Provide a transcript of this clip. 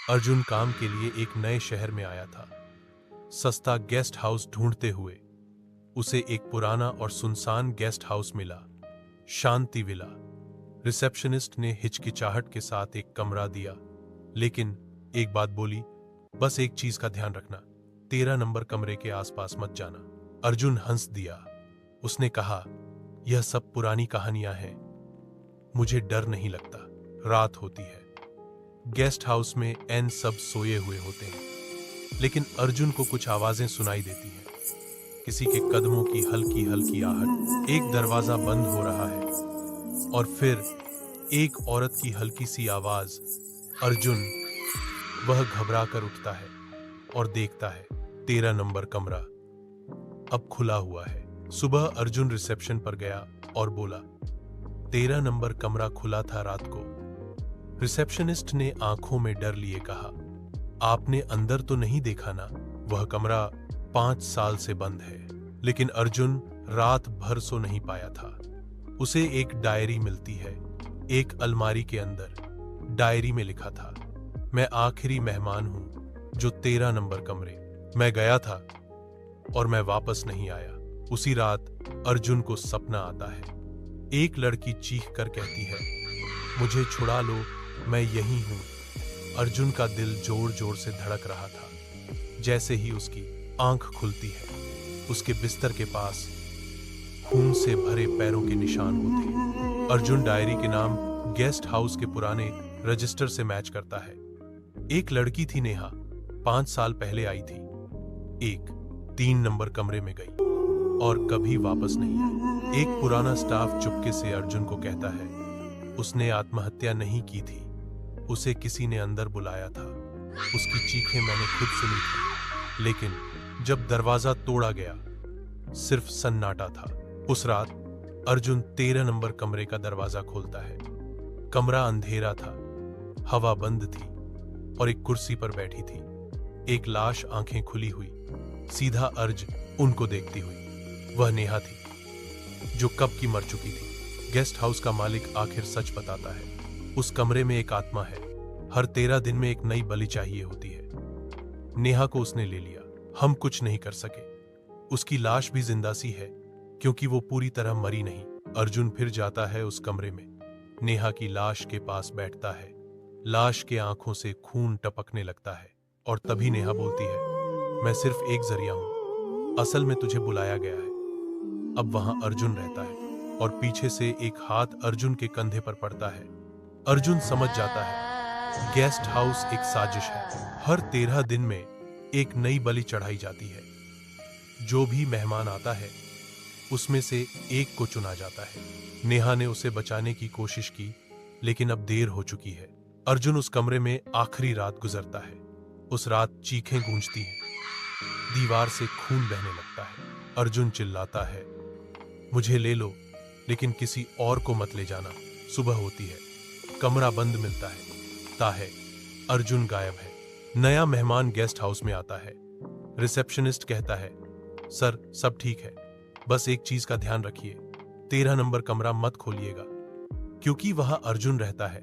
अर्जुन काम के लिए एक नए शहर में आया था। सस्ता गेस्ट हाउस ढूंढते हुए उसे एक पुराना और सुनसान गेस्ट हाउस मिला, शांति विला। रिसेप्शनिस्ट ने हिचकिचाहट के साथ एक कमरा दिया, लेकिन एक बात बोली, बस एक चीज का ध्यान रखना, 13 नंबर कमरे के आसपास मत जाना। अर्जुन हंस दिया। उसने कहा, यह सब पुरानी कहानियां हैं, मुझे डर नहीं लगता। रात होती है, गेस्ट हाउस में एन सब सोए हुए होते हैं, लेकिन अर्जुन को कुछ आवाजें सुनाई देती हैं। किसी के कदमों की हल्की हल्की आहट, एक दरवाजा बंद हो रहा है, और फिर एक औरत की हल्की सी आवाज। अर्जुन वह घबरा कर उठता है और देखता है 13 नंबर कमरा अब खुला हुआ है। सुबह अर्जुन रिसेप्शन पर गया और बोला, 13 नंबर कमरा खुला था रात को। रिसेप्शनिस्ट ने आंखों में डर लिए कहा, आपने अंदर तो नहीं देखा ना? वह कमरा 5 साल से बंद है। लेकिन अर्जुन रात भर सो नहीं पाया था। उसे एक डायरी मिलती है। एक अलमारी के अंदर डायरी में लिखा था, मैं आखिरी मेहमान हूं जो 13 नंबर कमरे। मैं गया था और मैं वापस नहीं आया। उसी रात अर्जुन को सपना आता है। एक लड़की चीख कर कहती है, मुझे छुड़ा लो, मैं यही हूं। अर्जुन का दिल जोर जोर से धड़क रहा था। जैसे ही उसकी आंख खुलती है, उसके बिस्तर के पास खून से भरे पैरों के निशान होते हैं। अर्जुन डायरी के नाम गेस्ट हाउस के पुराने रजिस्टर से मैच करता है। एक लड़की थी नेहा, 5 साल पहले आई थी। 3 नंबर कमरे में गई और कभी वापस नहीं आई। एक पुराना स्टाफ चुपके से अर्जुन को कहता है, उसने आत्महत्या नहीं की थी, उसे किसी ने अंदर बुलाया था। उसकी चीखें मैंने खुद सुनी थी, लेकिन जब दरवाजा तोड़ा गया, सिर्फ सन्नाटा था। उस रात अर्जुन 13 नंबर कमरे का दरवाजा खोलता है। कमरा अंधेरा था, हवा बंद थी और एक कुर्सी पर बैठी थी एक लाश, आंखें खुली हुई, सीधा अर्ज उनको देखती हुई। वह नेहा थी, जो कब की मर चुकी थी। गेस्ट हाउस का मालिक आखिर सच बताता है, उस कमरे में एक आत्मा है। हर 13 दिन में एक नई बलि चाहिए होती है। नेहा को उसने ले लिया, हम कुछ नहीं कर सके। उसकी लाश भी जिंदा सी है, क्योंकि वो पूरी तरह मरी नहीं। अर्जुन फिर जाता है उस कमरे में, नेहा की लाश के पास बैठता है। लाश के आंखों से खून टपकने लगता है, और तभी नेहा बोलती है, मैं सिर्फ एक जरिया हूं, असल में तुझे बुलाया गया है। अब वहां अर्जुन रहता है, और पीछे से एक हाथ अर्जुन के कंधे पर पड़ता है। अर्जुन समझ जाता है, गेस्ट हाउस एक साजिश है। हर 13 दिन में एक नई बलि चढ़ाई जाती है। जो भी मेहमान आता है, उसमें से एक को चुना जाता है। नेहा ने उसे बचाने की कोशिश की, लेकिन अब देर हो चुकी है। अर्जुन उस कमरे में आखिरी रात गुजरता है। उस रात चीखें गूंजती हैं, दीवार से खून बहने लगता है। अर्जुन चिल्लाता है, मुझे ले लो, लेकिन किसी और को मत ले जाना। सुबह होती है, कमरा बंद मिलता है, अर्जुन गायब है। नया मेहमान गेस्ट हाउस में आता है। रिसेप्शनिस्ट कहता है, सर सब ठीक है, बस एक चीज का ध्यान रखिए, 13 नंबर कमरा मत खोलिएगा, क्योंकि वहां अर्जुन रहता है।